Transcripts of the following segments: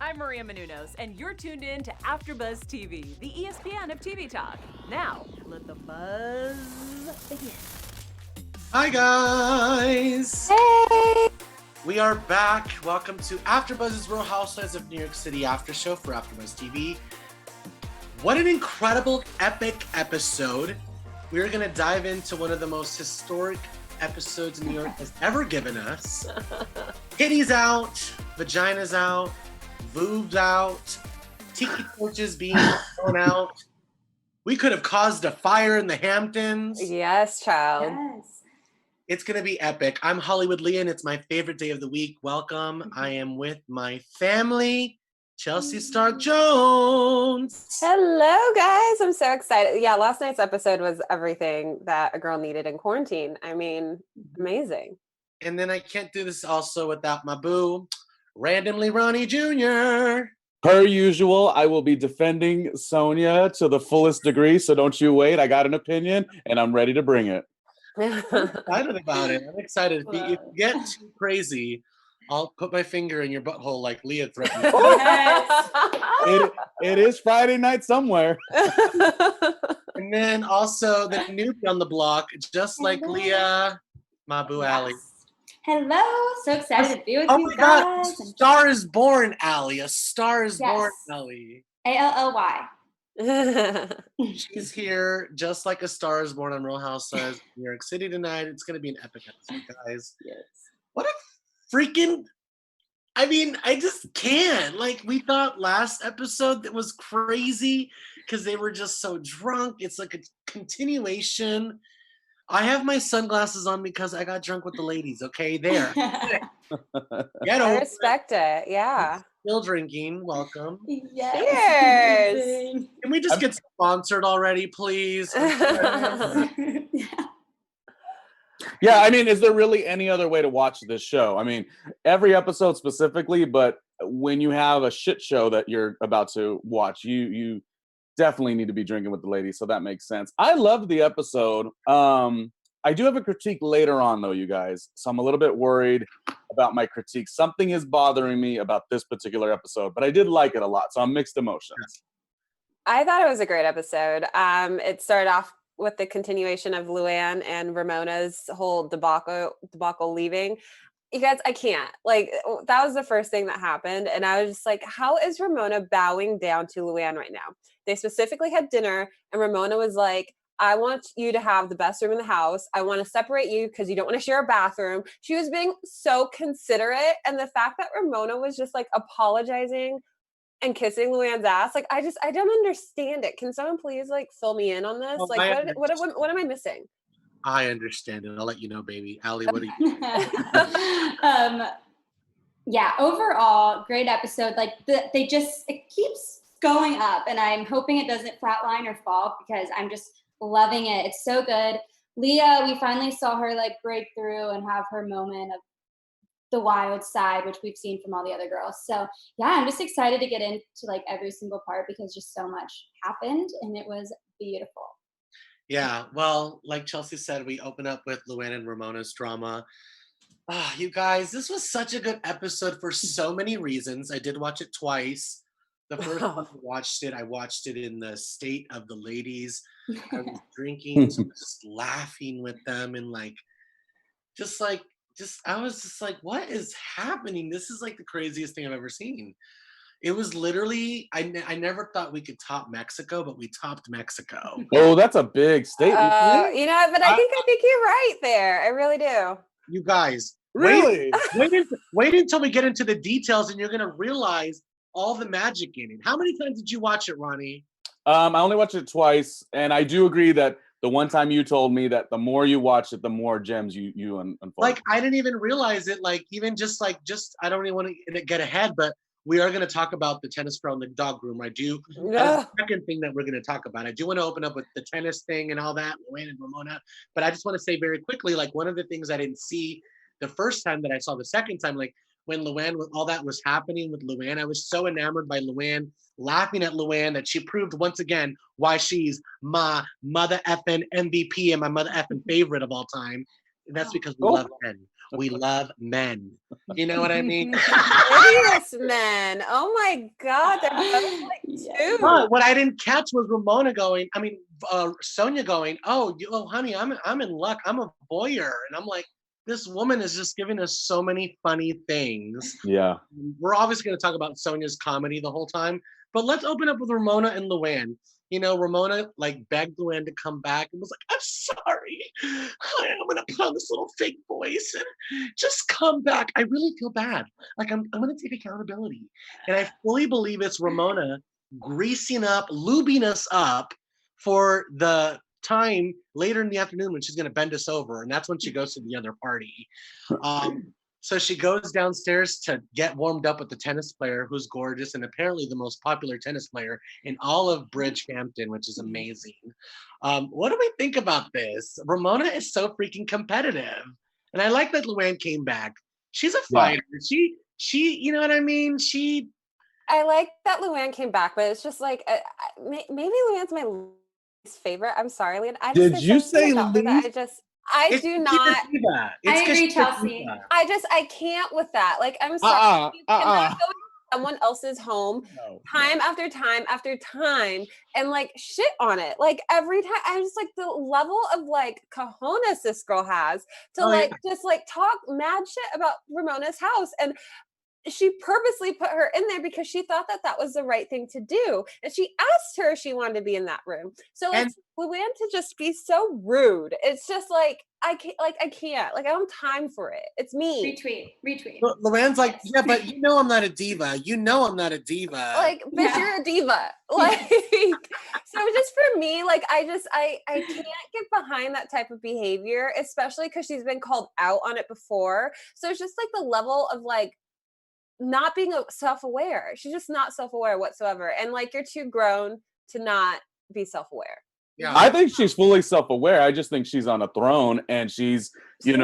I'm Maria Menounos, and you're tuned in to AfterBuzz TV, the ESPN of TV talk. Now, let the buzz begin. Hi, guys. Hey! We are back. Welcome to AfterBuzz's Real Housewives of New York City after show for AfterBuzz TV. What an incredible, epic episode. We're going to dive into one of the most historic episodes New York has ever given us. Titties out, vaginas out, boobs out, tiki torches being thrown out. We could have caused a fire in the Hamptons. Yes, child. Yes. It's going to be epic. I'm Hollywood LuAnn. It's my favorite day of the week. Welcome. I am with my family, Chelsea Stark Jones. Hello, guys. I'm so excited. Yeah, last night's episode was everything that a girl needed in quarantine. I mean, amazing. And then I can't do this also without my boo, Randomly Ronnie Jr. Per usual, I will be defending Sonia to the fullest degree, so don't you wait. I got an opinion, and I'm ready to bring it. I'm excited about it. I'm excited. If you get too crazy, I'll put my finger in your butthole like Leah threatened. It is Friday night somewhere. And then also the newbie on the block, just like Leah, my boo Allie. Hello. So excited to be with Oh you my God, guys. Star is born, Allie. A star is Yes. born, Allie. ALLY. She's here just like a star is born on Real Housewives of New York City tonight. It's going to be an epic episode, guys. Yes. What a freaking... I mean, I just can't. Like, we thought last episode that was crazy because they were just so drunk. It's like a continuation. I have my sunglasses on because I got drunk with the ladies, okay? There. Get I over respect it. Yeah. Still drinking. Welcome. Yes. Cheers. Can we just get sponsored already, please? Yeah, I mean, is there really any other way to watch this show? I mean, every episode specifically, but when you have a shit show that you're about to watch, you definitely need to be drinking with the ladies, so that makes sense. I loved the episode. I do have a critique later on, though, you guys, so I'm a little bit worried about my critique. Something is bothering me about this particular episode, but I did like it a lot, so I'm mixed emotions. I thought it was a great episode. It started off with the continuation of LuAnn and Ramona's whole debacle leaving. You guys, I can't. Like, that was the first thing that happened. And I was just like, how is Ramona bowing down to LuAnn right now? They specifically had dinner, and Ramona was like, I want you to have the best room in the house. I want to separate you because you don't want to share a bathroom. She was being so considerate. And the fact that Ramona was just like apologizing and kissing LuAnn's ass, like, I don't understand it. Can someone please like fill me in on this? Well, like, what am I missing? I understand it. I'll let you know, baby. Allie, what do you Yeah, overall, great episode. Like, it keeps going up, and I'm hoping it doesn't flatline or fall because I'm just loving it. It's so good. Leah, we finally saw her like break through and have her moment of the wild side, which we've seen from all the other girls. So yeah, I'm just excited to get into like every single part because just so much happened and it was beautiful. Yeah, well, like Chelsea said, we open up with LuAnn and Ramona's drama. You guys, this was such a good episode for so many reasons. I did watch it twice. The first time I watched it in the state of the ladies. I was drinking, so just laughing with them and I was just like, what is happening? This is like the craziest thing I've ever seen. It was literally, I never thought we could top Mexico, but we topped Mexico. Oh, that's a big statement. You know, but I think you're right there. I really do. You guys, Really? wait until we get into the details and you're going to realize all the magic in it. How many times did you watch it, Ronnie? I only watched it twice, and I do agree that the one time you told me that the more you watch it, the more gems you unfold. Like, I didn't even realize it. Like, even just I don't even want to get ahead, but we are going to talk about the tennis pro in the dog room. That's the second thing that we're going to talk about. I do want to open up with the tennis thing and all that, LuAnn and Ramona. But I just want to say very quickly, like, one of the things I didn't see the first time that I saw the second time, like, when LuAnn, all that was happening with LuAnn, I was so enamored by LuAnn, laughing at LuAnn, that she proved once again why she's my mother effing MVP and my mother effing favorite of all time. And that's because we love men. We love men. You know what I mean? Hideous men. Oh my God, they're both like Yeah. two. But what I didn't catch was Ramona going. I mean, Sonia going. Oh, honey, I'm in luck. I'm a voyeur, and I'm like, this woman is just giving us so many funny things. Yeah. We're obviously going to talk about Sonia's comedy the whole time, but let's open up with Ramona and LuAnn. You know, Ramona like begged LuAnn to come back and was like, I'm sorry. I'm going to put on this little fake voice and just come back. I really feel bad. Like, I'm going to take accountability. And I fully believe it's Ramona greasing up, lubing us up for the time later in the afternoon when she's going to bend us over. And that's when she goes to the other party. So she goes downstairs to get warmed up with the tennis player who's gorgeous and apparently the most popular tennis player in all of Bridgehampton, which is amazing. What do we think about this? Ramona is so freaking competitive. And I like that LuAnn came back. She's a fighter. She, you know what I mean? I like that LuAnn came back, but it's just like, maybe LuAnn's my least favorite. I'm sorry, LuAnn. Did you say about her that I do not. I agree, Chelsea. I can't with that. Like, I'm sorry. You cannot go into someone else's home time after time after time and like shit on it. Like every time, I just like the level of like cojones this girl has to just like talk mad shit about Ramona's house. And she purposely put her in there because she thought that that was the right thing to do. And she asked her if she wanted to be in that room. So like LuAnn to just be so rude. It's just like, I can't, I don't have time for it. It's me. Retweet. LuAnn's like, yeah, but you know I'm not a diva. You know I'm not a diva. Like, bitch, you're a diva. Like, so just for me, like, I can't get behind that type of behavior, especially because she's been called out on it before. So it's just like the level of like, not being self-aware. She's just not self-aware whatsoever. And like, you're too grown to not be self-aware. Yeah, I think she's fully self-aware. I just think she's on a throne and she's she's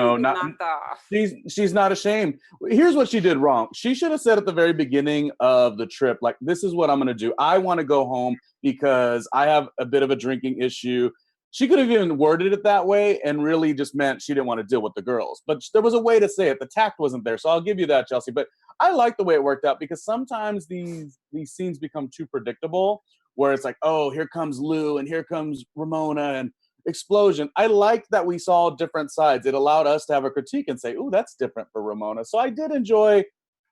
not ashamed. Here's what she did wrong. She should have said at the very beginning of the trip, like, this is what I'm going to do. I want to go home because I have a bit of a drinking issue. She could have even worded it that way and really just meant she didn't want to deal with the girls. But there was a way to say it. The tact wasn't there. So I'll give you that, Chelsea. But I like the way it worked out because sometimes these scenes become too predictable where it's like, oh, here comes Lou and here comes Ramona and explosion. I like that we saw different sides. It allowed us to have a critique and say, ooh, that's different for Ramona. So I did enjoy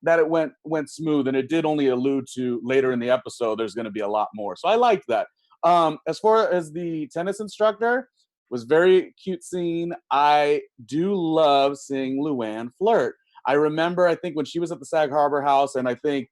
that it went smooth, and it did only allude to later in the episode there's going to be a lot more. So I liked that. As far as the tennis instructor, was very cute scene. I do love seeing LuAnn flirt. I remember, I think when she was at the Sag Harbor house, and I think,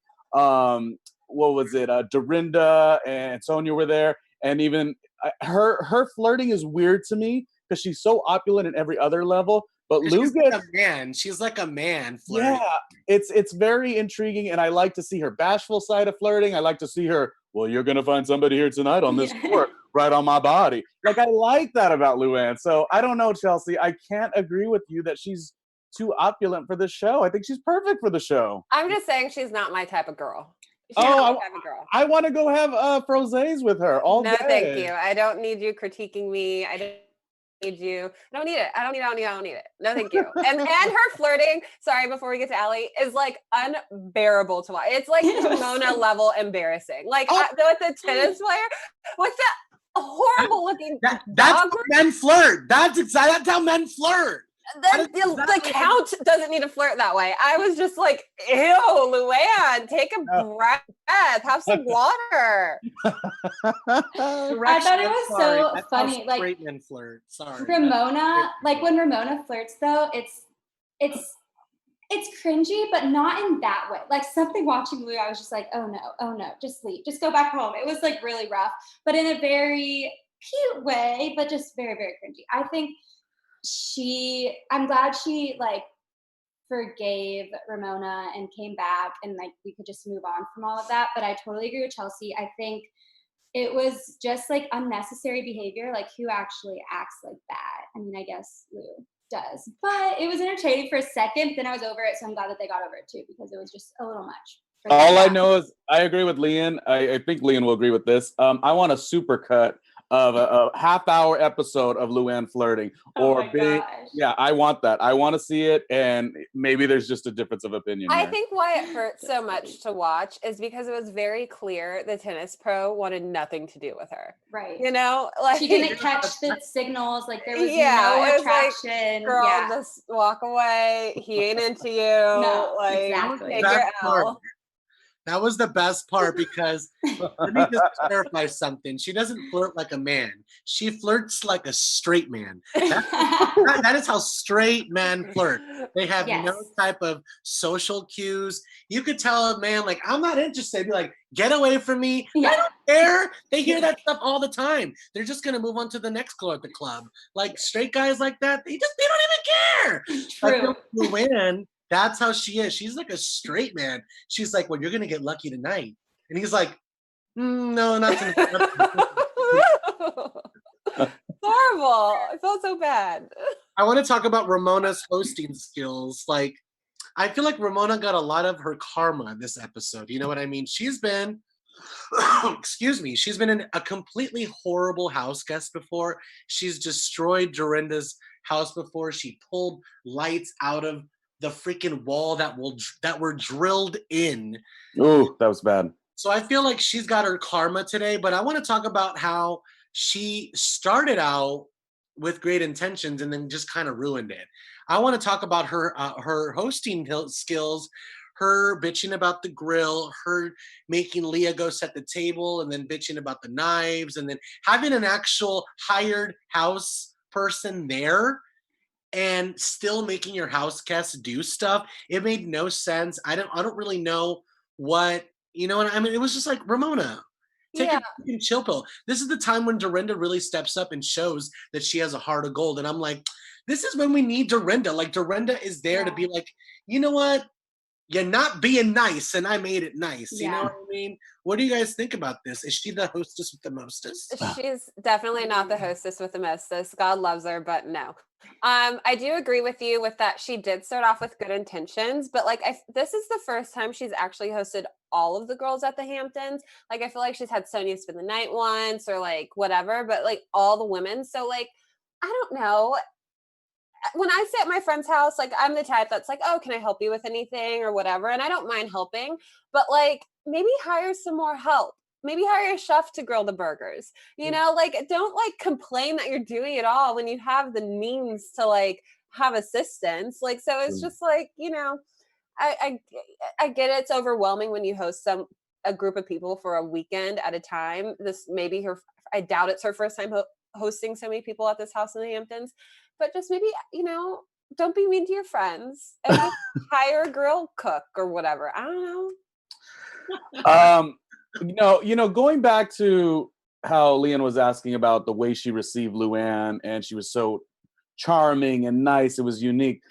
what was it? Dorinda and Sonia were there, and even her flirting is weird to me because she's so opulent in every other level. But Lou gets like a man. She's like a man flirting. Yeah, it's very intriguing, and I like to see her bashful side of flirting. I like to see her, well, you're gonna find somebody here tonight on this floor, right on my body. Like, I like that about LuAnn. So I don't know, Chelsea. I can't agree with you that she's too opulent for this show. I think she's perfect for the show. I'm just saying she's not my type of girl. I want to go have frosés with her all day. No, thank you. I don't need you critiquing me. I don't need you. I don't need it. I don't need it. No, thank you. And her flirting, sorry, before we get to Allie, is like unbearable to watch. It's like Ramona level embarrassing. Like with the tennis player, what's that horrible looking that's how men flirt. That's how men flirt. The count doesn't need to flirt that way. I was just like, ew, LuAnn, take a breath, have some water. I thought it was so funny. Like, straight men flirt. Sorry, Ramona, like when Ramona flirts though, it's cringy, but not in that way. Like, something watching Lou, I was just like, oh no, just leave, just go back home. It was like really rough, but in a very cute way, but just very, very cringy. I think I'm glad she like forgave Ramona and came back and like we could just move on from all of that. But I totally agree with Chelsea. I think it was just like unnecessary behavior. Like, who actually acts like that? I mean, I guess Lou does, but it was entertaining for a second. Then I was over it. So I'm glad that they got over it too, because it was just a little much. All I know is I agree with LuAnn. I think LuAnn will agree with this. I want a super cut of a half-hour episode of LuAnn flirting Oh or my being. gosh. Yeah, I want that. I want to see it, and maybe there's just a difference of opinion I here. think why it hurt so much to watch is because it was very clear the tennis pro wanted nothing to do with her. Right. You know, like She didn't catch the signals. Like there was Yeah, no it was like, attraction. girl, yeah. just walk away. He ain't into you. No, like, exactly. take your That part. L. That was the best part because let me just clarify something. She doesn't flirt like a man. She flirts like a straight man. That is how straight men flirt. They have Yes. no type of social cues. You could tell a man, like, I'm not interested. Be like, get away from me. Yeah. I don't care. They hear that stuff all the time. They're just gonna move on to the next girl at the club. Like straight guys like that, they don't even care. True. LuAnn, that's how she is. She's like a straight man. She's like, well, you're gonna get lucky tonight. And he's like, no, not tonight. Horrible. I felt so bad. I want to talk about Ramona's hosting skills. Like, I feel like Ramona got a lot of her karma this episode. You know what I mean? She's been, excuse me, she's been in a completely horrible house guest before. She's destroyed Dorinda's house before. She pulled lights out of the freaking wall that were drilled in. Ooh, that was bad. So I feel like she's got her karma today, but I want to talk about how she started out with great intentions and then just kind of ruined it. I want to talk about her hosting skills, her bitching about the grill, her making Leah go set the table and then bitching about the knives, and then having an actual hired house person there and still making your house guests do stuff. It made no sense. I don't really know what, you know what I mean? It was just like, Ramona, take a fucking chill pill. This is the time when Dorinda really steps up and shows that she has a heart of gold. And I'm like, this is when we need Dorinda. Like Dorinda is there to be like, you know what? You're not being nice, and I made it nice. You know what I mean? What do you guys think about this? Is she the hostess with the mostest? She's definitely not the hostess with the mostest. God loves her, but no. I do agree with you with that. She did start off with good intentions, but like this is the first time she's actually hosted all of the girls at the Hamptons. Like I feel like she's had Sonia spend the night once or like whatever, but like all the women. So like I don't know. When I stay at my friend's house, like I'm the type that's like, oh, can I help you with anything or whatever? And I don't mind helping, but like maybe hire some more help. Maybe hire a chef to grill the burgers. You know, like don't like complain that you're doing it all when you have the means to like have assistance. Like so it's just like, you know, I get it. It's overwhelming when you host a group of people for a weekend at a time. This maybe her, I doubt it's her first time hosting so many people at this house in the Hamptons, but just maybe, you know, don't be mean to your friends and just hire a grill cook or whatever. I don't know. You know, going back to how LuAnn was asking about the way she received LuAnn, and she was so charming and nice. It was unique.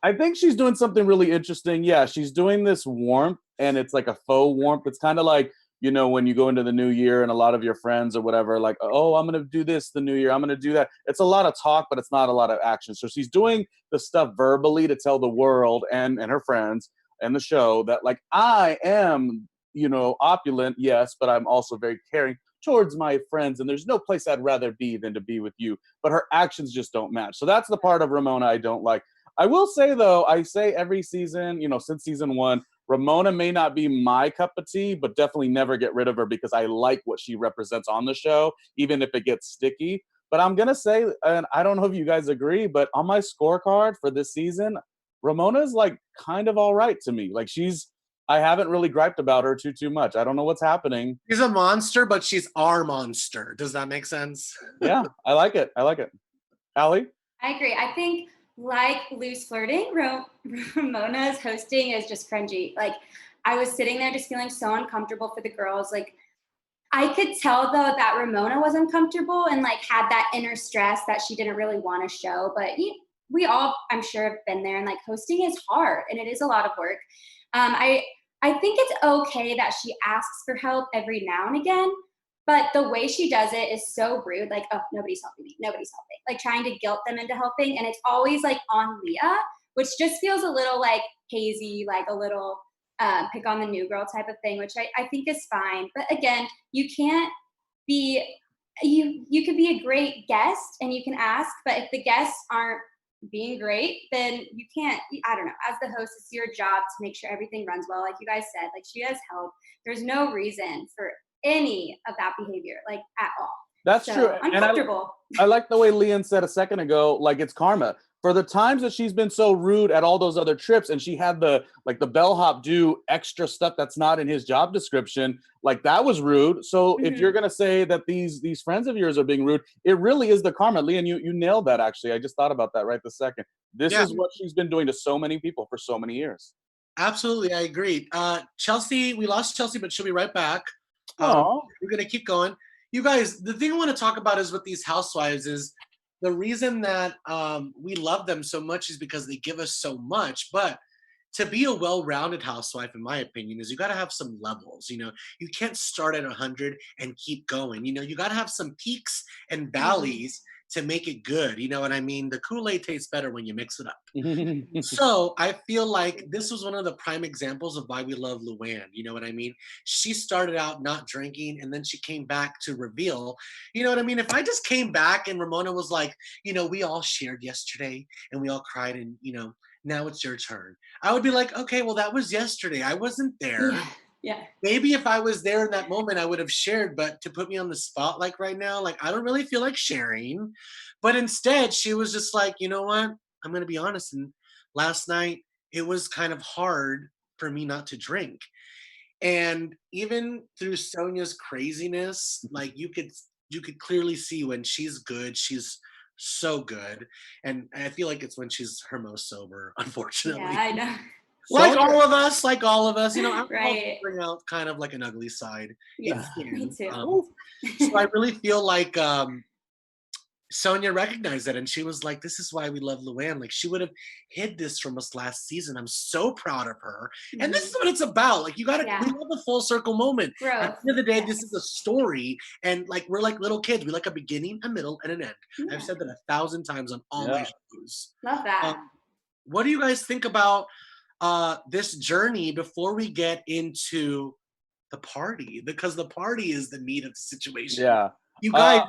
I think she's doing something really interesting. Yeah, she's doing this warmth, and it's like a faux warmth. It's kind of like, you know, when you go into the new year and a lot of your friends or whatever, like, oh, I'm going to do this the new year. I'm going to do that. It's a lot of talk, but it's not a lot of action. So she's doing the stuff verbally to tell the world and her friends and the show that like, I am, you know, opulent. Yes, but I'm also very caring towards my friends. And there's no place I'd rather be than to be with you. But her actions just don't match. So that's the part of Ramona I don't like. I will say, though, I say every season, you know, since season 1, Ramona may not be my cup of tea, but definitely never get rid of her because I like what she represents on the show, even if it gets sticky. But I'm going to say, and I don't know if you guys agree, but on my scorecard for this season, Ramona's like kind of all right to me. Like I haven't really griped about her too much. I don't know what's happening. She's a monster, but she's our monster. Does that make sense? Yeah, I like it. Allie? I agree. I think like loose flirting, Ramona's hosting is just cringy. Like I was sitting there just feeling so uncomfortable for the girls. Like I could tell though that Ramona was uncomfortable and like had that inner stress that she didn't really want to show. But we all, I'm sure, have been there, and like hosting is hard and it is a lot of work. I think it's okay that she asks for help every now and again, but the way she does it is so rude. Like, oh, nobody's helping me. Like trying to guilt them into helping. And it's always like on Leah, which just feels a little like hazy, like a little pick on the new girl type of thing, which I think is fine. But again, you can't be you could be a great guest and you can ask, but if the guests aren't being great, then you can't, I don't know, as the host, it's your job to make sure everything runs well. Like you guys said, like she has help. There's no reason for any of that behavior, like at all. That's So true. uncomfortable. I like the way LuAnn said a second ago, like it's karma. For the times that she's been so rude at all those other trips, and she had the bellhop do extra stuff that's not in his job description, like that was rude. So if you're gonna say that these friends of yours are being rude, it really is the karma. LuAnn, you nailed that actually. I just thought about that right this second. This is what she's been doing to so many people for so many years. Absolutely, I agree. Chelsea, we lost Chelsea, but she'll be right back. Oh, We're gonna keep going. You guys, the thing I want to talk about is with these housewives is the reason that we love them so much is because they give us so much. But to be a well-rounded housewife, in my opinion, is you got to have some levels. You know, you can't start at 100 and keep going. You know, you got to have some peaks and valleys to make it good. You know what I mean? The Kool-Aid tastes better when you mix it up. So I feel like this was one of the prime examples of why we love LuAnn. You know what I mean? She started out not drinking and then she came back to reveal. You know what I mean? If I just came back and Ramona was like, you know, we all shared yesterday and we all cried and, you know, now it's your turn. I would be like, okay, well, that was yesterday. I wasn't there. Yeah. Maybe if I was there in that moment, I would have shared, but to put me on the spot like right now, like I don't really feel like sharing. But instead, she was just like, you know what? I'm going to be honest. And last night, it was kind of hard for me not to drink. And even through Sonia's craziness, like you could clearly see when she's good, she's so good. And I feel like it's when she's her most sober, unfortunately. Yeah, I know. Like all of us, you know, alcohol Right. bring out kind of like an ugly side. Yeah. It can. Me too. So I really feel like Sonia recognized that and she was like, this is why we love LuAnn. Like she would have hid this from us last season. I'm so proud of her. And this is what it's about. Like you gotta we love a full circle moment. Growth. At the end of the day, this is a story. And like we're like little kids. We like a beginning, a middle, and an end. Yeah. I've said that 1,000 times on all my shows. Love that. What do you guys think about this journey before we get into the party? Because the party is the meat of the situation. Yeah. You guys,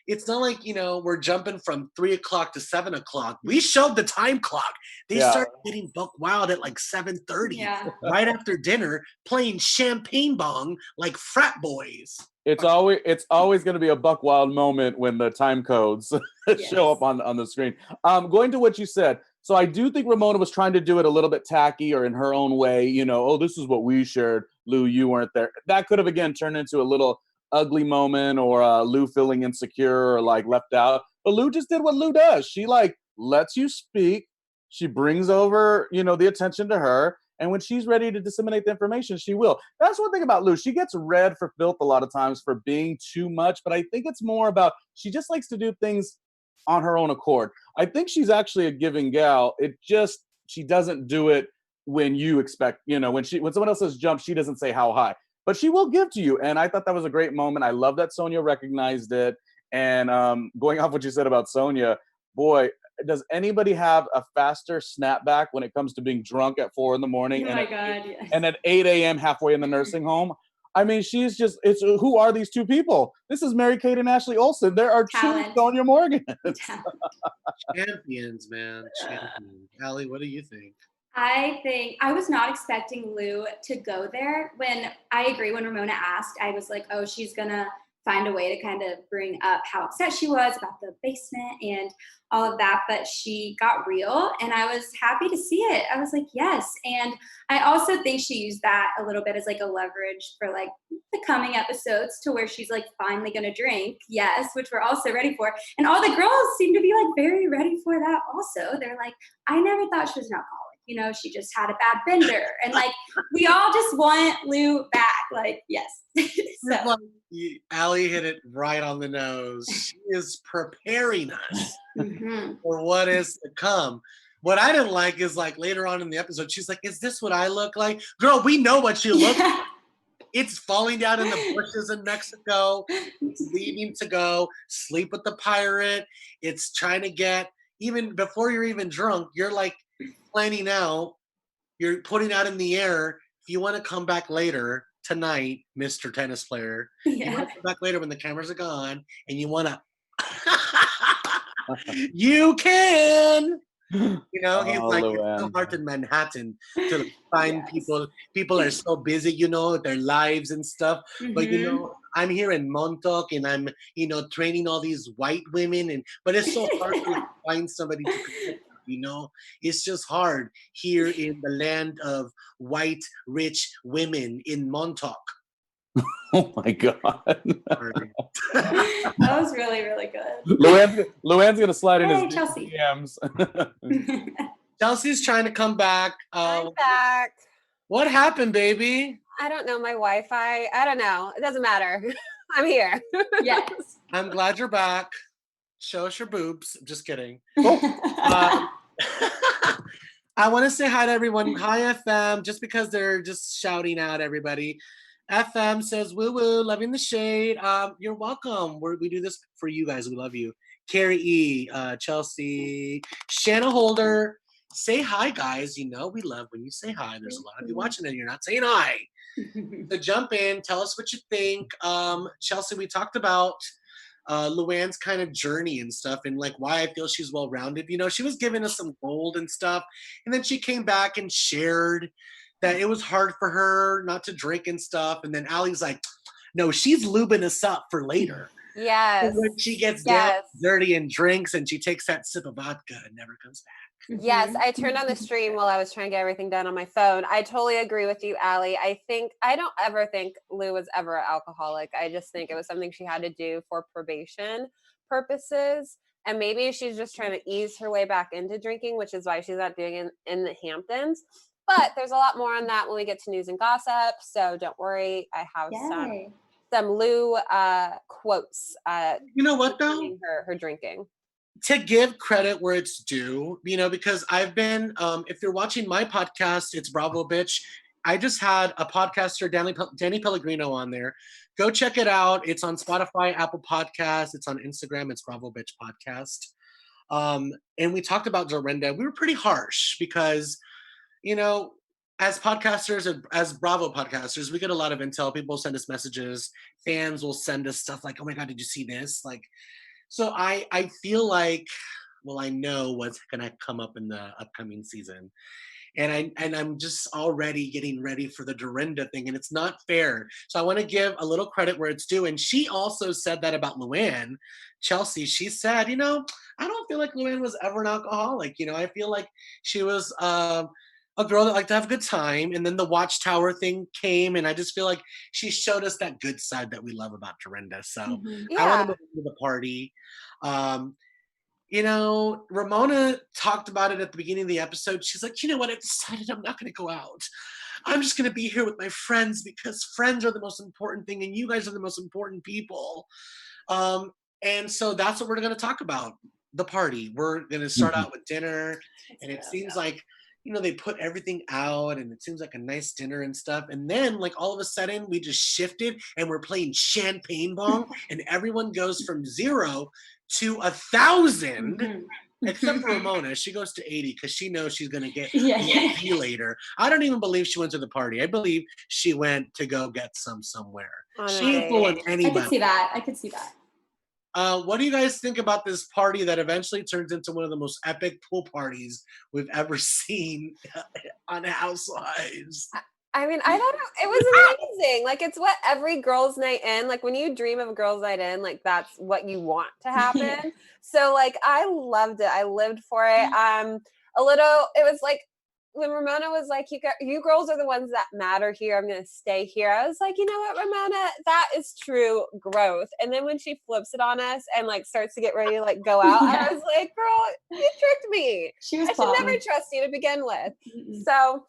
it's not like, you know, we're jumping from 3 o'clock to 7 o'clock. We showed the time clock. They started getting buck wild at like 7:30, right after dinner, playing champagne bong like frat boys. It's always going to be a buck wild moment when the time codes show up on the screen. Going to what you said. So I do think Ramona was trying to do it a little bit tacky or in her own way, you know, oh, this is what we shared. Lou, you weren't there. That could have, again, turned into a little ugly moment or Lou feeling insecure or like left out. But Lou just did what Lou does. She like lets you speak. She brings over, you know, the attention to her. And when she's ready to disseminate the information, she will. That's one thing about Lou. She gets read for filth a lot of times for being too much. But I think it's more about she just likes to do things on her own accord. I think she's actually a giving gal. She doesn't do it when you expect, you know, when someone else says jump, she doesn't say how high. But she will give to you. And I thought that was a great moment. I love that Sonia recognized it. And going off what you said about Sonia, boy, does anybody have a faster snapback when it comes to being drunk at 4 a.m. and at 8 a.m. halfway in the nursing home? I mean, who are these two people? This is Mary-Kate and Ashley Olsen. There are two Sonia Morgans. Champions, man. Champions. Allie, what do you think? I think I was not expecting Lou to go there. When I agree, when Ramona asked, I was like, oh, she's gonna find a way to kind of bring up how upset she was about the basement and all of that, but she got real and I was happy to see it. I was like, yes. And I also think she used that a little bit as like a leverage for like the coming episodes to where she's like finally gonna drink. Yes, which we're also ready for. And all the girls seem to be like very ready for that also. They're like, I never thought she was an alcoholic. You know, she just had a bad bender. And like, we all just want Lou back. Like, yes. So. Allie hit it right on the nose. She is preparing us for what is to come. What I didn't like is like later on in the episode, she's like, is this what I look like? Girl, we know what you look like. It's falling down in the bushes in Mexico. It's leaving to go sleep with the pirate. It's trying to get, even before you're even drunk, you're like planning out, you're putting out in the air, if you want to come back later tonight, Mr. Tennis Player. You want to come back later when the cameras are gone, and you want to. You can. You know, he's like, it's so hard in Manhattan to find people. People are so busy, you know, with their lives and stuff. But you know, I'm here in Montauk, and I'm, you know, training all these white women, but it's so hard to find somebody to connect with, you know. It's just hard here in the land of white rich women in Montauk. Oh my God. That was really, really good. LuAnn's gonna slide in his Chelsea. DMs. Chelsea's trying to come back. I'm back. What happened, baby? I don't know my Wi-Fi. I don't know. It doesn't matter. I'm here. Yes. I'm glad you're back. Show us your boobs. Just kidding. Oh. I want to say hi to everyone. Hi, FM. Just because they're just shouting out everybody. FM says, woo woo, loving the shade. You're welcome. We do this for you guys. We love you. Carrie E, Chelsea, Shanna Holder. Say hi, guys. You know we love when you say hi. There's a lot of you watching and you're not saying hi. So jump in. Tell us what you think. Chelsea, we talked about LuAnn's kind of journey and stuff, and like why I feel she's well-rounded. You know, she was giving us some gold and stuff, and then she came back and shared that it was hard for her not to drink and stuff. And then Allie's like, no, she's lubing us up for later. Yes. And when she gets down dirty and drinks and she takes that sip of vodka and never comes back. Yes, I turned on the stream while I was trying to get everything done on my phone. I totally agree with you, Allie. I don't ever think Lou was ever an alcoholic. I just think it was something she had to do for probation purposes. And maybe she's just trying to ease her way back into drinking, which is why she's not doing it in the Hamptons. But there's a lot more on that when we get to news and gossip. So don't worry. I have some Lou quotes. You know what though? Her drinking. To give credit where it's due, you know, because I've been, if you're watching my podcast, it's Bravo Bitch. I just had a podcaster, Danny Pellegrino, on there. Go check it out. It's on Spotify, Apple Podcasts. It's on Instagram. It's Bravo Bitch Podcast. And we talked about Dorinda. We were pretty harsh because, you know, as podcasters and as Bravo podcasters, we get a lot of intel. People send us messages. Fans will send us stuff like, oh my God, did you see this? Like, so I feel like, well, I know what's going to come up in the upcoming season. And I'm just already getting ready for the Dorinda thing, and it's not fair. So I want to give a little credit where it's due. And she also said that about LuAnn. Chelsea, she said, you know, I don't feel like LuAnn was ever an alcoholic. You know, I feel like she was a girl that liked to have a good time. And then the Watchtower thing came, and I just feel like she showed us that good side that we love about Dorinda. So I want to move to the party. You know, Ramona talked about it at the beginning of the episode. She's like, you know what? I decided I'm not going to go out. I'm just going to be here with my friends because friends are the most important thing, and you guys are the most important people. And so that's what we're going to talk about, the party. We're going to start out with dinner, and it seems like, you know, they put everything out, and it seems like a nice dinner and stuff. And then, like, all of a sudden, we just shifted, and we're playing champagne bong, and everyone goes from 0 to 1,000, except for Ramona. She goes to 80 because she knows she's going to get lucky later. I don't even believe she went to the party. I believe she went to go get some somewhere. She ain't fooling anybody. I could see that. What do you guys think about this party that eventually turns into one of the most epic pool parties we've ever seen on Housewives? I mean, I thought it was amazing. Like, it's what every girls' night in, like when you dream of a girls' night in, like that's what you want to happen. So like, I loved it. I lived for it. It was like when Ramona was like, you girls are the ones that matter here. I'm going to stay here. I was like, you know what, Ramona, that is true growth. And then when she flips it on us and like starts to get ready to like go out, I was like, girl, you tricked me. I should never trust you to begin with. So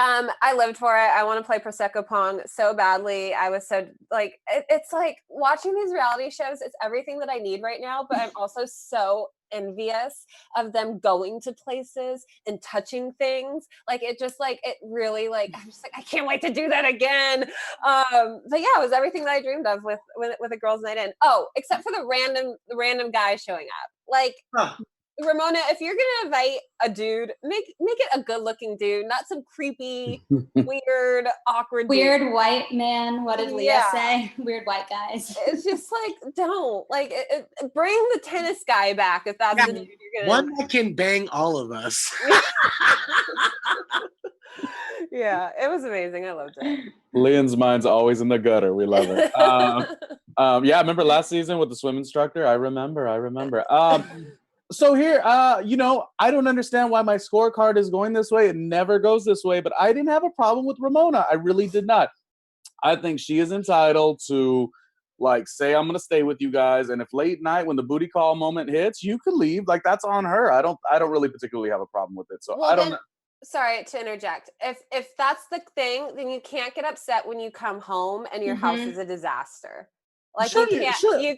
I lived for it. I want to play Prosecco Pong so badly. I was so like, it's like watching these reality shows. It's everything that I need right now, but I'm also so envious of them going to places and touching things. Like it just like, it really like, I'm just like, I can't wait to do that again. But yeah, it was everything that I dreamed of with a girls' night in. Oh, except for the random guy showing up. Like, Ramona, if you're gonna invite a dude, make it a good-looking dude, not some creepy, weird, awkward, Weird white man. What did Leah Yeah. say? Weird white guys. It's just like, don't bring the tennis guy back if that's the dude you're gonna. One that can bang all of us. Yeah, it was amazing. I loved it. LuAnn's mind's always in the gutter. We love it. Yeah, remember last season with the swim instructor? I remember. So here, I don't understand why my scorecard is going this way. It never goes this way, but I didn't have a problem with Ramona. I really did not. I think she is entitled to say, I'm gonna stay with you guys, and if late night when the booty call moment hits, you can leave. Like, that's on her. I don't really particularly have a problem with it. So Well, I don't then, sorry to interject. If that's the thing, then you can't get upset when you come home and your house is a disaster. Like, Sure, you can't. sure. You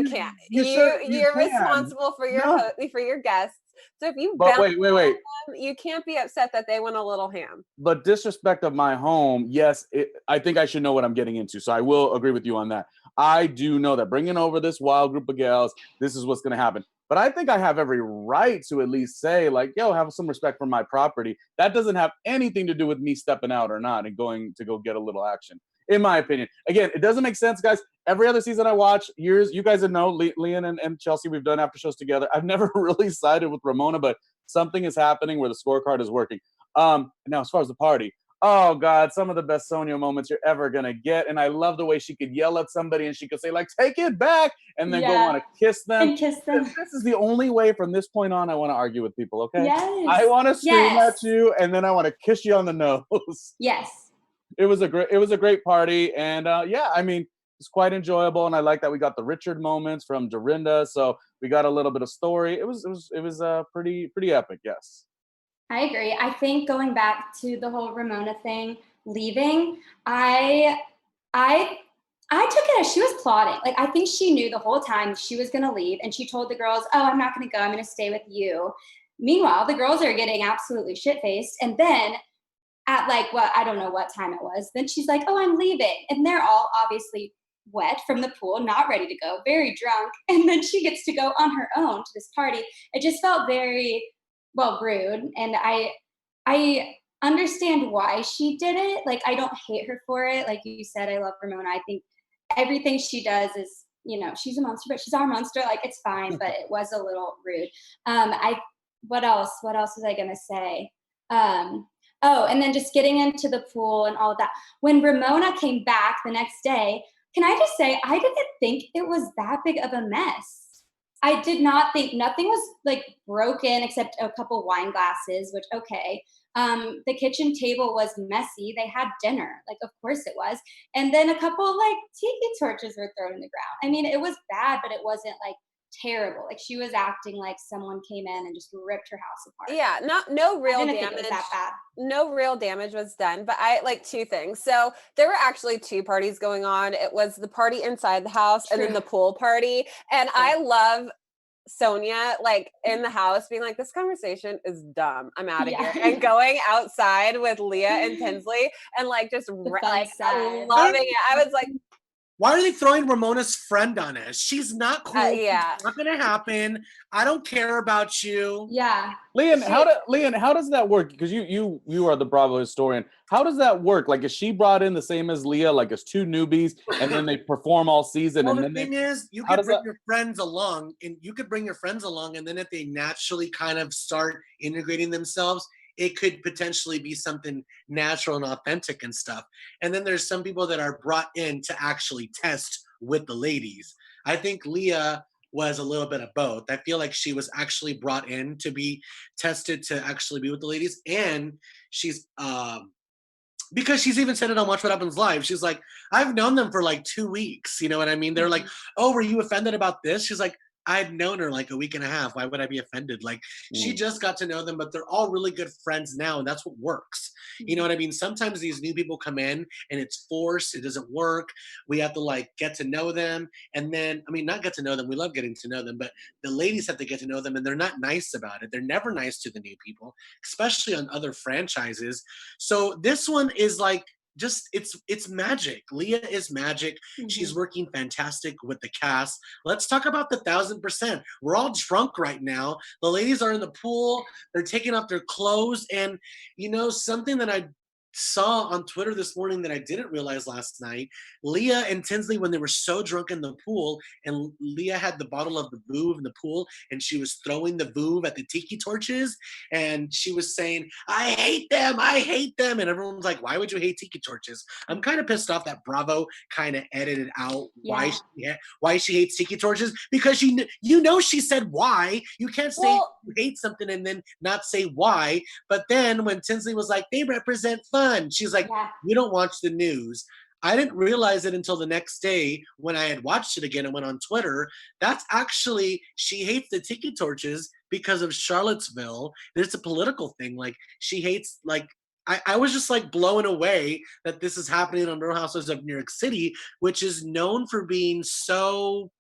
can't. can. You're responsible for your for your guests. So if you But bounce wait. them, you can't be upset that they went a little ham. But disrespect of my home, yes, I think I should know what I'm getting into. So I will agree with you on that. I do know that bringing over this wild group of gals, this is what's going to happen. But I think I have every right to at least say, yo, have some respect for my property. That doesn't have anything to do with me stepping out or not and going to go get a little action, in my opinion. Again, it doesn't make sense, guys. Every other season I watch, you guys know, LuAnn and Chelsea, we've done after shows together. I've never really sided with Ramona, but something is happening where the scorecard is working. Now, as far as the party, oh God, some of the best Sonia moments you're ever gonna get, and I love the way she could yell at somebody and she could say take it back, and then go want to kiss them. And kiss them. This is the only way from this point on I want to argue with people. Okay, Yes. I want to scream Yes. at you, and then I want to kiss you on the nose. Yes. It was a great party, and yeah, I mean, it's quite enjoyable, and I like that we got the Richard moments from Dorinda, so we got a little bit of story. It was pretty epic. Yes. I agree. I think going back to the whole Ramona thing, leaving, I took it as she was plotting. Like, I think she knew the whole time she was going to leave, and she told the girls, "Oh, I'm not going to go. I'm going to stay with you." Meanwhile, the girls are getting absolutely shit-faced, and then at I don't know what time it was, then she's like, "Oh, I'm leaving," and they're all obviously wet from the pool, not ready to go, very drunk, and then she gets to go on her own to this party. It just felt very rude, and I understand why she did it. Like, I don't hate her for it. Like you said, I love Ramona. I think everything she does is, she's a monster, but she's our monster. Like, it's fine, but it was a little rude. What else was I gonna say? Oh, and then just getting into the pool and all of that. When Ramona came back the next day, can I just say, I didn't think it was that big of a mess. I did not think, nothing was broken except a couple wine glasses, which, okay. The kitchen table was messy. They had dinner, of course it was. And then a couple tiki torches were thrown in the ground. I mean, it was bad, but it wasn't terrible. She was acting like someone came in and just ripped her house apart. Yeah, no real I didn't damage. think it was that bad. No real damage was done, but I two things. So there were actually two parties going on. It was the party inside the house and then the pool party. And I love Sonia in the house being like, "This conversation is dumb. I'm out of here," and going outside with Leah and Tinsley and just loving it. I was like, why are they throwing Ramona's friend on us? She's not cool. Yeah. It's not gonna happen. I don't care about you. Yeah. LuAnn, how does that work? Because you are the Bravo historian. How does that work? Is she brought in the same as Leah, as two newbies, and then they perform all season? Well, and the then thing is, you could bring your friends along, and then if they naturally kind of start integrating themselves, it could potentially be something natural and authentic and stuff. And then there's some people that are brought in to actually test with the ladies. I think Leah was a little bit of both. I feel like she was actually brought in to be tested to actually be with the ladies. And she's, because she's even said it on Watch What Happens Live. She's like, I've known them for 2 weeks. You know what I mean? They're like, "Oh, were you offended about this?" She's like, I'd known her a week and a half. Why would I be offended? She just got to know them, but they're all really good friends now, and that's what works. You know what I mean? Sometimes these new people come in and it's forced. It doesn't work. We have to get to know them, and then not get to know them. We love getting to know them, but the ladies have to get to know them, and they're not nice about it. They're never nice to the new people, especially on other franchises. So this one is just it's magic. Leah is magic. She's working fantastic with the cast. Let's talk about the 1000%. We're all drunk right now. The ladies are in the pool. They're taking off their clothes, and something that I saw on Twitter this morning that I didn't realize last night. Leah and Tinsley, when they were so drunk in the pool, and Leah had the bottle of the Vouv in the pool, and she was throwing the Vouv at the tiki torches, and she was saying, I hate them, and everyone's like, why would you hate tiki torches? I'm kind of pissed off that Bravo kind of edited out why she hates tiki torches, because she said why. You can't say you hate something and then not say why. But then when Tinsley was like, they represent fun, she's like, you don't watch the news. I didn't realize it until the next day when I had watched it again and went on Twitter. That's actually, she hates the tiki torches because of Charlottesville. It's a political thing. Like, she hates, like, I was just like blown away that this is happening on Real Housewives of New York City, which is known for being so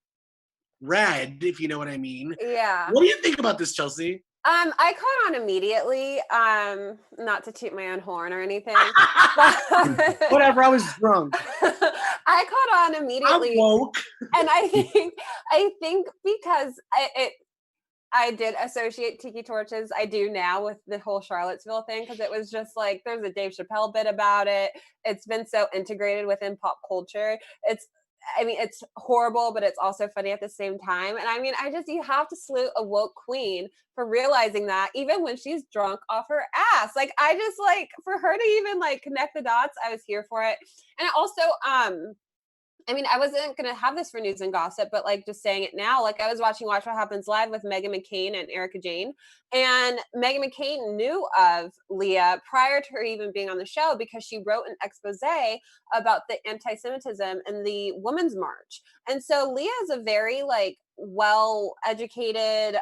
red, if you know what I mean. Yeah. What do you think about this, Chelsea? I caught on immediately, not to toot my own horn or anything. Whatever, I was drunk. I caught on immediately. I'm woke. And I think because I did associate tiki torches. I do now with the whole Charlottesville thing, because it was just like, there's a Dave Chappelle bit about it. It's been so integrated within pop culture. It's horrible, but it's also funny at the same time. And you have to salute a woke queen for realizing that, even when she's drunk off her ass. Like, for her to even like connect the dots, I was here for it. And also, I wasn't going to have this for news and gossip, but like just saying it now, like I was watching Watch What Happens Live with Meghan McCain and Erica Jane, and Meghan McCain knew of Leah prior to her even being on the show, because she wrote an expose about the anti-Semitism in the Women's March. And so Leah is a very like well-educated,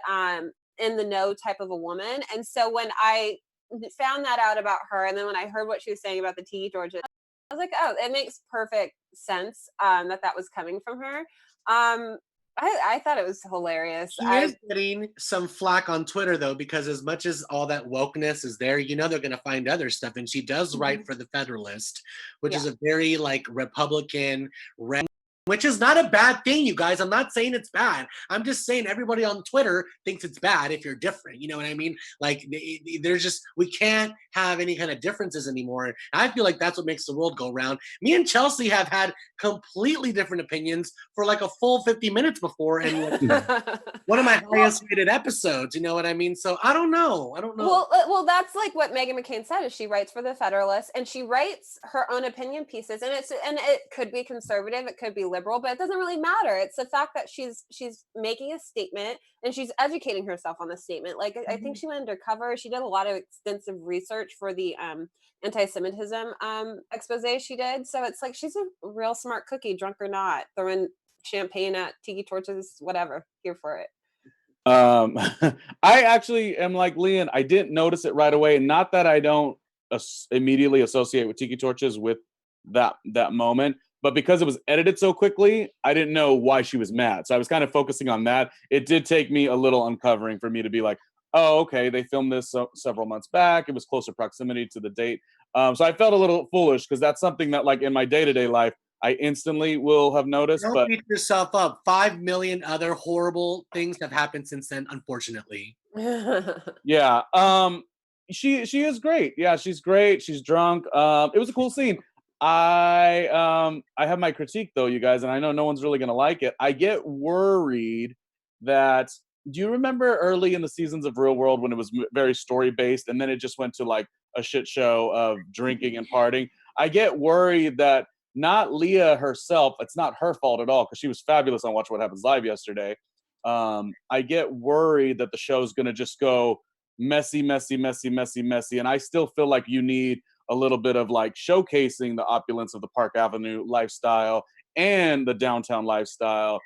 in the know type of a woman. And so when I found that out about her, and then when I heard what she was saying about the tiki torches, I was like, oh, it makes perfect sense that was coming from her. I thought it was hilarious. She is getting some flack on Twitter, though, because as much as all that wokeness is there, they're going to find other stuff. And she does write for the Federalist, which is a very like Republican, which is not a bad thing, you guys. I'm not saying it's bad. I'm just saying everybody on Twitter thinks it's bad if you're different. You know what I mean? Like, we can't have any kind of differences anymore. And I feel like that's what makes the world go round. Me and Chelsea have had completely different opinions for like a full 50 minutes before. And one of my highest rated episodes, you know what I mean? So I don't know. Well, that's like what Meghan McCain said, is she writes for the Federalist, and she writes her own opinion pieces. And it could be conservative, it could be liberal, but it doesn't really matter. It's the fact that she's making a statement, and she's educating herself on the statement. Like, I think she went undercover. She did a lot of extensive research for the anti-Semitism expose she did. So it's like, she's a real smart cookie, drunk or not, throwing champagne at tiki torches, whatever. Here for it. I actually am like LuAnn. I didn't notice it right away. Not that I don't immediately associate with tiki torches with that moment, but because it was edited so quickly, I didn't know why she was mad. So I was kind of focusing on that. It did take me a little uncovering for me to be like, oh, okay, they filmed this several months back. It was closer proximity to the date. So I felt a little foolish, because that's something that, like, in my day-to-day life, I instantly will have noticed. Don't beat yourself up. 5 million other horrible things have happened since then, unfortunately. Yeah. She is great. Yeah, she's great. She's drunk. It was a cool scene. I have my critique, though, you guys, and I know no one's really gonna like it. I get worried that, do you remember early in the seasons of Real World when it was very story based, and then it just went to like a shit show of drinking and partying? I get worried that not Leah herself, it's not her fault at all, because she was fabulous on Watch What Happens Live yesterday. I get worried that the show's gonna just go messy, and I still feel like you need a little bit of like showcasing the opulence of the Park Avenue lifestyle and the downtown lifestyle.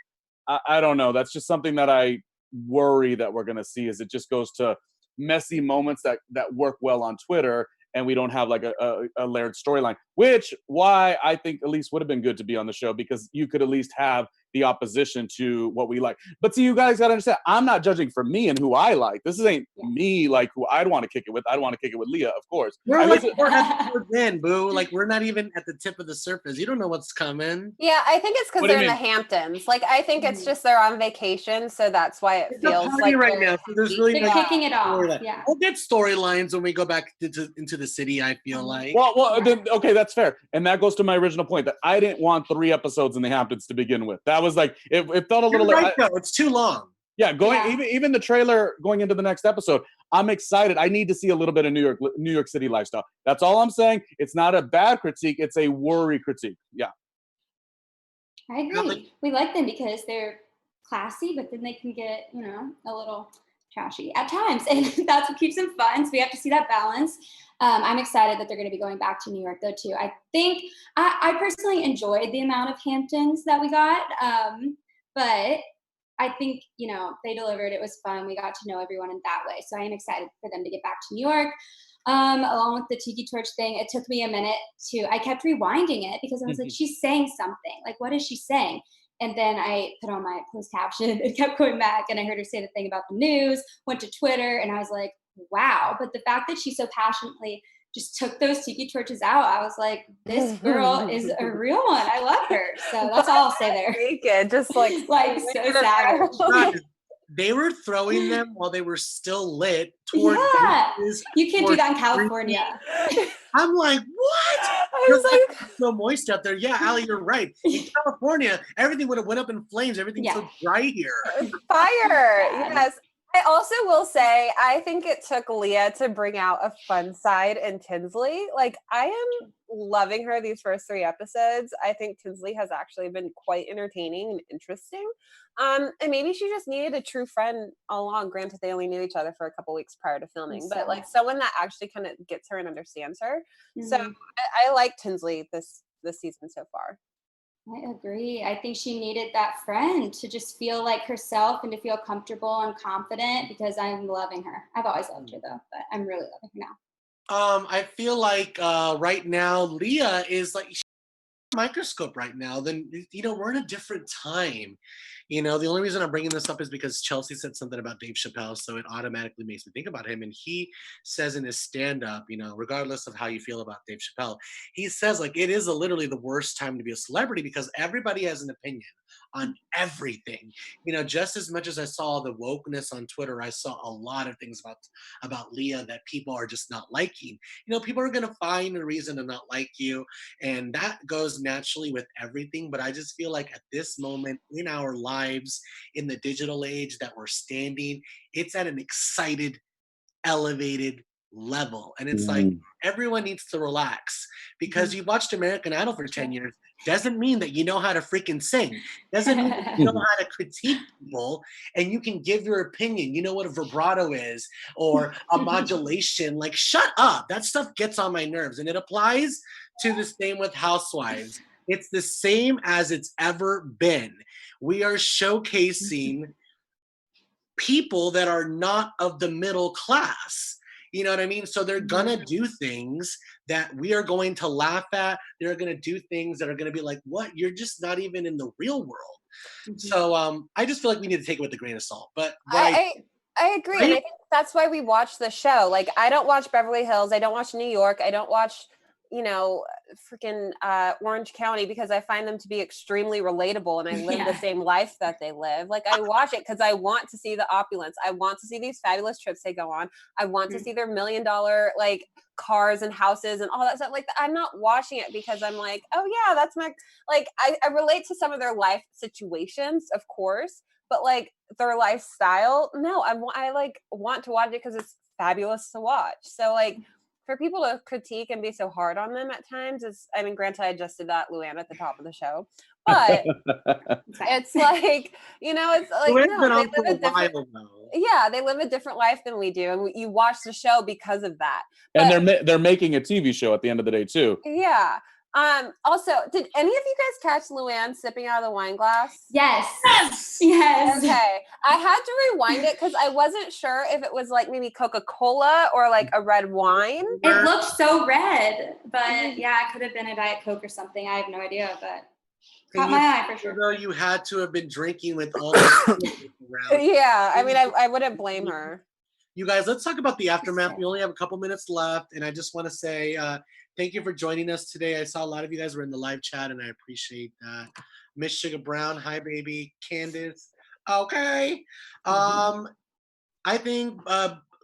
I don't know. That's just something that I worry that we're going to see, is it just goes to messy moments that work well on Twitter, and we don't have like a layered storyline, why I think at least would have been good to be on the show, because you could at least have the opposition to what we like. But see, you guys gotta understand, I'm not judging for me and who I like. This ain't me like who I'd want to kick it with. I'd want to kick it with Leah, of course. We're like 4 episodes in, boo. Like, we're not even at the tip of the surface. You don't know what's coming. Yeah, I think it's because What do you they're in the mean? Hamptons. Like, I think it's just they're on vacation, so that's why it It's a feels party like right very now, so there's really They're no kicking it off. storyline. Yeah. We'll get storylines when we go back into the city, I feel like. Well, then, okay, that's fair. And that goes to my original point that I didn't want 3 episodes in the Hamptons to begin with. That was like, it felt a little You're like, right, though. It's too long. yeah, even the trailer going into the next episode, I'm excited. I need to see a little bit of New York City lifestyle. That's all I'm saying. It's not a bad critique. It's a worry critique. Yeah. I agree. We like them because they're classy, but then they can get, a little trashy at times. And that's what keeps them fun. So we have to see that balance. I'm excited that they're going to be going back to New York, though, too. I think I personally enjoyed the amount of Hamptons that we got. But I think, they delivered. It was fun. We got to know everyone in that way. So I am excited for them to get back to New York. Along with the tiki torch thing, it took me a minute I kept rewinding it because I was like, she's saying something. Like, what is she saying? And then I put on my closed caption and kept going back, and I heard her say the thing about the news, went to Twitter, and I was like, wow. But the fact that she so passionately just took those tiki torches out, I was like, this girl is a real one. I love her. So that's all I'll say there. naked, just like so savage. God, they were throwing them while they were still lit toward You can't do that in California. I'm like, what? I was like, so moist out there. Yeah, Allie, you're right. In California, everything would have went up in flames. Everything's so dry here. fire. Yes. I also will say, I think it took Leah to bring out a fun side in Tinsley. Like, I am loving her these first 3 episodes. I think Tinsley has actually been quite entertaining and interesting. And maybe she just needed a true friend all along. Granted, they only knew each other for a couple weeks prior to filming, but like someone that actually kind of gets her and understands her. So I like Tinsley this season so far. I agree. I think she needed that friend to just feel like herself and to feel comfortable and confident, because I'm loving her. I've always loved her, though, but I'm really loving her now. I feel like right now Leah is like microscope right now. Then we're in a different time. The only reason I'm bringing this up is because Chelsea said something about Dave Chappelle, so it automatically makes me think about him. And he says in his stand-up, regardless of how you feel about Dave Chappelle, he says like it is literally the worst time to be a celebrity because everybody has an opinion on everything. Just as much as I saw the wokeness on Twitter, I saw a lot of things about Leah that people are just not liking. People are going to find a reason to not like you, and that goes naturally with everything. But I just feel like at this moment in our lives, in the digital age that we're standing, it's at an excited, elevated level. And it's like everyone needs to relax, because you watched American Idol for 10 years doesn't mean that you know how to freaking sing. Doesn't mean that you know how to critique people and you can give your opinion. You know what a vibrato is or a modulation. Like, shut up. That stuff gets on my nerves. And it applies to the same with Housewives. It's the same as it's ever been. We are showcasing people that are not of the middle class. You know what I mean? So they're gonna do things that we are going to laugh at. They're gonna do things that are gonna be like, what? You're just not even in the real world. So I just feel like we need to take it with a grain of salt. But I agree. And I think that's why we watch the show. Like, I don't watch Beverly Hills. I don't watch New York. I don't watch, freaking Orange County, because I find them to be extremely relatable and I live the same life that they live. Like, I watch it because I want to see the opulence. I want to see these fabulous trips they go on. I want to see their $1 million like cars and houses and all that stuff. Like, I'm not watching it because I'm like, oh yeah, that's my, like, I relate to some of their life situations, of course, but like their lifestyle, no, I like want to watch it because it's fabulous to watch. So like, for people to critique and be so hard on them at times is, I mean, granted, I just did that LuAnn at the top of the show, but it's like, it's like, no, they live a different, they live a different life than we do. And you watch the show because of that. And they're making a TV show at the end of the day too. Yeah. Also, did any of you guys catch LuAnn sipping out of the wine glass? Yes. Okay. I had to rewind it because I wasn't sure if it was like maybe Coca-Cola or like a red wine. It looked so red, but yeah, it could have been a Diet Coke or something. I have no idea, but Caught my eye for sure. Though you had to have been drinking with all the around. Yeah, I mean, I wouldn't blame her. You guys, let's talk about the aftermath. We only have a couple minutes left, and I just want to say thank you for joining us today. I saw a lot of you guys were in the live chat, and I appreciate that. Miss Sugar Brown, hi baby. Candace, okay. I think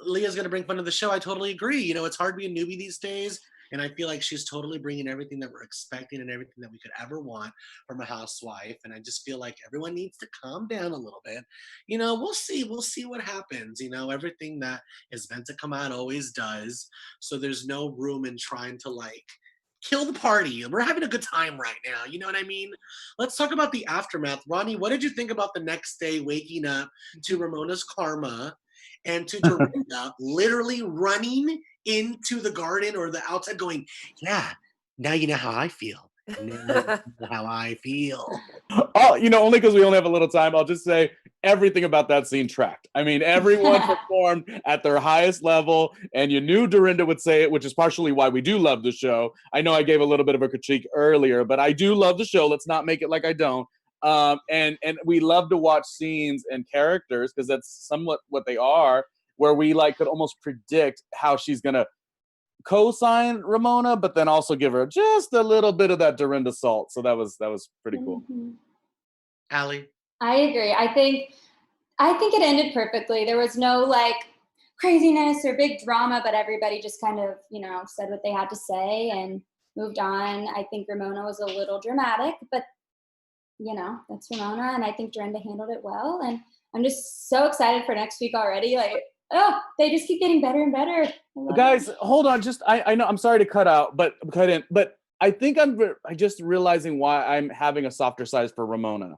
Leah's gonna bring fun to the show. I totally agree. You know, it's hard to be a newbie these days, and I feel like she's totally bringing everything that we're expecting and everything that we could ever want from a housewife. And I just feel like everyone needs to calm down a little bit. You know, we'll see what happens. You know, everything that is meant to come out always does. So there's no room in trying to like kill the party. We're having a good time right now. You know what I mean? Let's talk about the aftermath. Ronnie, what did you think about the next day waking up to Ramona's karma and to Dorinda literally running into the garden or the outside going, yeah, now you know how I feel. Now you know how I feel. Oh, you know, only because we only have a little time, I'll just say everything about that scene tracked. I mean, everyone performed at their highest level, and you knew Dorinda would say it, which is partially why we do love the show. I know I gave a little bit of a critique earlier, but I do love the show. Let's not make it like I don't. And we love to watch scenes and characters because that's somewhat what they are, where we like could almost predict how she's gonna co-sign Ramona, but then also give her just a little bit of that Dorinda salt. So that was pretty cool. Allie? I agree. I think it ended perfectly. There was no like craziness or big drama, but everybody just kind of, you know, said what they had to say and moved on. I think Ramona was a little dramatic, but you know, that's Ramona, and I think Dorinda handled it well. And I'm just so excited for next week already. Like, oh, they just keep getting better and better. Guys, hold on. Just I know I'm sorry to cut in, but I think I'm just realizing why I'm having a softer side for Ramona.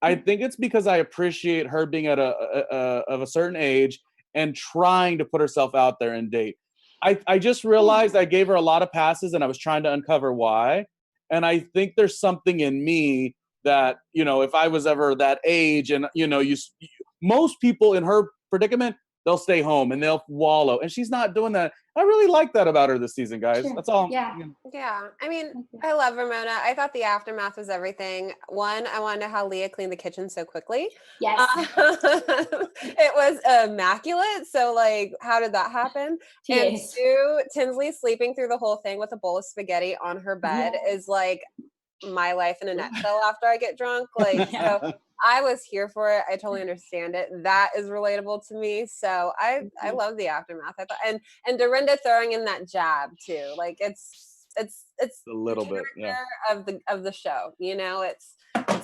I think it's because I appreciate her being at of a certain age and trying to put herself out there and date. I just realized I gave her a lot of passes and I was trying to uncover why. And I think there's something in me that, you know, if I was ever that age and, you know, most people in her predicament, they'll stay home and they'll wallow. And she's not doing that. I really like that about her this season, guys. Sure. That's all. Yeah. Yeah, I mean, I love Ramona. I thought the aftermath was everything. One, I want to know how Leah cleaned the kitchen so quickly. Yes. It was immaculate. So, like, how did that happen? And Yes. two, Tinsley sleeping through the whole thing with a bowl of spaghetti on her bed is like my life in a nutshell after I get drunk. Like, so I was here for it. I totally understand it. That is relatable to me. So I love the aftermath. I thought, and Dorinda throwing in that jab too. Like it's a little bit, yeah, of the show. You know, it's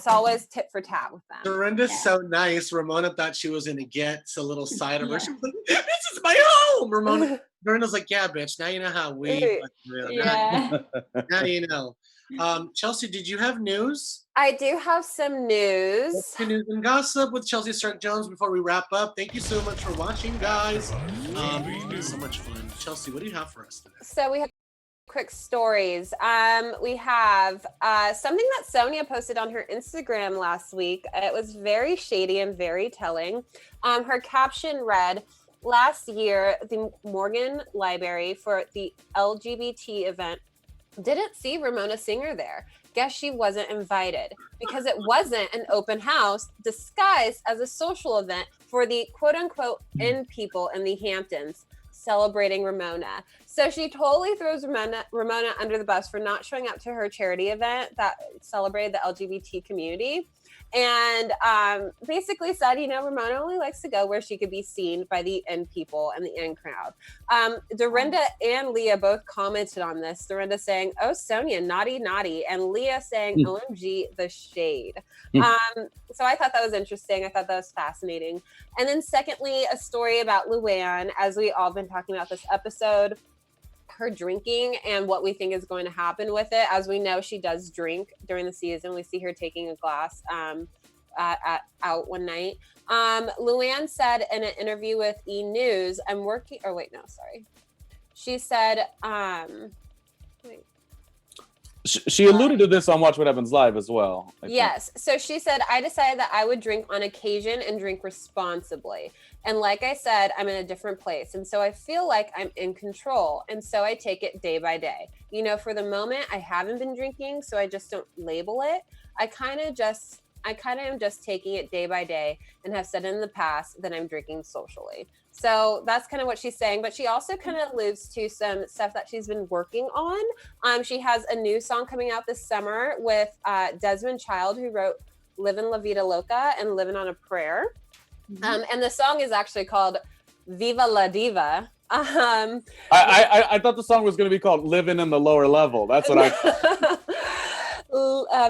always tit for tat with them. Dorinda's so nice. Ramona thought she was gonna get a little side of her. She was like, "This is my home." Dorinda's like, "Yeah, bitch. Now you know how we." Yeah. Now you know. Chelsea, did you have news? I do have some news. Let's do news and gossip with Chelsea Stark Jones before we wrap up. Thank you so much for watching, guys. It's been so much fun. Chelsea, what do you have for us today? So we have quick stories. We have something that Sonia posted on her Instagram last week. It was very shady and very telling. Her caption read, "Last year, the Morgan Library for the LGBT event didn't see Ramona Singer there. Guess she wasn't invited because it wasn't an open house disguised as a social event for the quote unquote in people in the Hamptons celebrating Ramona." So she totally throws Ramona under the bus for not showing up to her charity event that celebrated the LGBT community. And basically said, you know, Ramona only likes to go where she could be seen by the in people and the in crowd. Dorinda and Leah both commented on this. Dorinda saying, "Oh, Sonia, naughty, naughty." And Leah saying, "OMG, the shade." So I thought that was interesting. I thought that was fascinating. And then secondly, a story about LuAnn, as we all been talking about this episode, her drinking and what we think is going to happen with it. As we know, she does drink during the season. We see her taking a glass out one night. LuAnn said in an interview with E! News, She alluded to this on Watch What Happens Live as well. I think. Yes. So she said, I decided that I would drink on occasion and drink responsibly. And like I said, I'm in a different place. And so I feel like I'm in control. And so I take it day by day. You know, for the moment, I haven't been drinking, so I just don't label it. I kind of am just taking it day by day and have said in the past that I'm drinking socially. So that's kind of what she's saying. But she also kind of alludes to some stuff that she's been working on. She has a new song coming out this summer with Desmond Child, who wrote Livin' La Vida Loca and Living on a Prayer. And the song is actually called Viva La Diva. I thought the song was going to be called Living in the Lower Level. That's what I...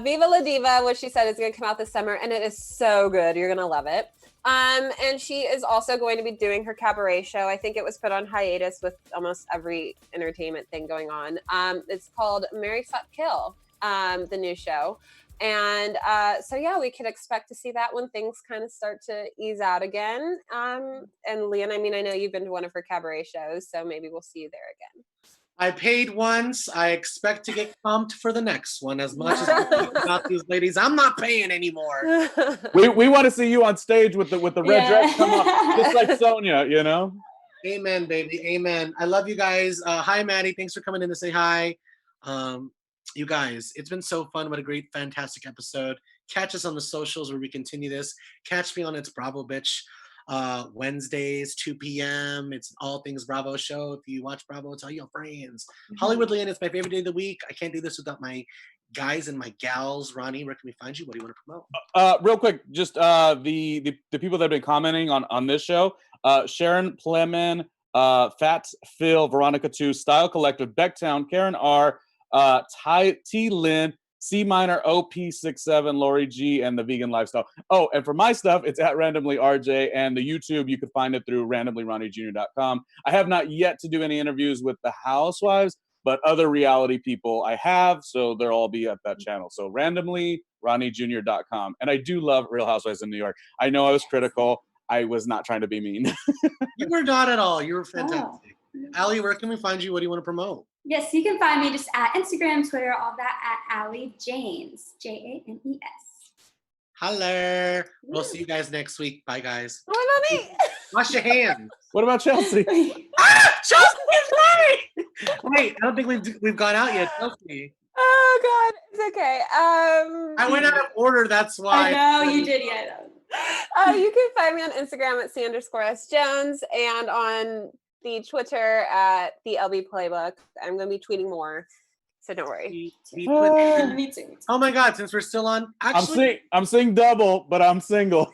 Viva La Diva, which she said is going to come out this summer, and it is so good. You're going to love it. And she is also going to be doing her cabaret show. I think it was put on hiatus with almost every entertainment thing going on. It's called Marry, Fuck, Kill, the new show. And so, yeah, we could expect to see that when things kind of start to ease out again. And LuAnn, I mean, I know you've been to one of her cabaret shows, so maybe we'll see you there again. I paid once. I expect to get comped for the next one. As much as I think about these ladies, I'm not paying anymore. we want to see you on stage with the red dress come off, just like Sonia, you know? Amen, baby. Amen. I love you guys. Hi, Maddie. Thanks for coming in to say hi. You guys, it's been so fun. What a great, fantastic episode. Catch us on the socials where we continue this. Catch me on It's Bravo Bitch. Wednesdays, 2 p.m. It's All Things Bravo show. If you watch Bravo, tell your friends. Hollywood LuAnn, it's my favorite day of the week. I can't do this without my guys and my gals. Ronnie, where can we find you? What do you want to promote? Real quick, just the people that have been commenting on this show. Sharon Pleman, Fats Phil, Veronica 2, Style Collective, Becktown, Karen R, T. Lynn, C minor OP67, Lori G, and the Vegan Lifestyle. Oh, and for my stuff, it's at randomly RJ, and the YouTube, you can find it through randomlyronniejr.com. I have not yet to do any interviews with the Housewives, but other reality people I have, so they'll all be at that channel. So randomlyronniejr.com. And I do love Real Housewives in New York. I know I was critical. I was not trying to be mean. You were not at all. You were fantastic. Allie, where can we find you? What do you want to promote? Yes, you can find me just at Instagram, Twitter, all that at Allie Janes, Janes. Holler. We'll see you guys next week. Bye, guys. What about me? Wash your hands. What about Chelsea? Chelsea is right. Wait, I don't think we've gone out yet. Chelsea. Oh God, it's okay. I went out of order. That's why. I know you did, yeah. You can find me on Instagram at C_S Jones and on the Twitter at the LB Playbook. I'm going to be tweeting more, so don't worry. Me too. Oh my God! Since we're still on, actually, I'm seeing double, but I'm single.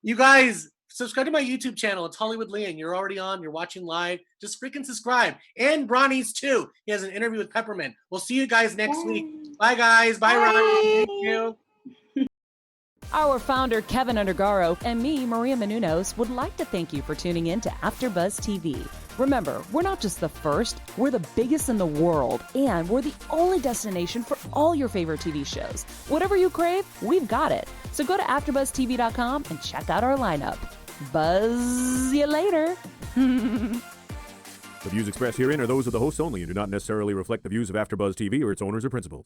You guys, subscribe to my YouTube channel. It's Hollywood LuAnn. You're already on. You're watching live. Just freaking subscribe. And Bronny's too. He has an interview with Peppermint. We'll see you guys next week. Bye, guys. Bye, Ronnie. Thank you. Our founder, Keven Undergaro, and me, Maria Menounos, would like to thank you for tuning in to AfterBuzz TV. Remember, we're not just the first, we're the biggest in the world, and we're the only destination for all your favorite TV shows. Whatever you crave, we've got it. So go to AfterBuzzTV.com and check out our lineup. Buzz you later. The views expressed herein are those of the hosts only and do not necessarily reflect the views of AfterBuzz TV or its owners or principals.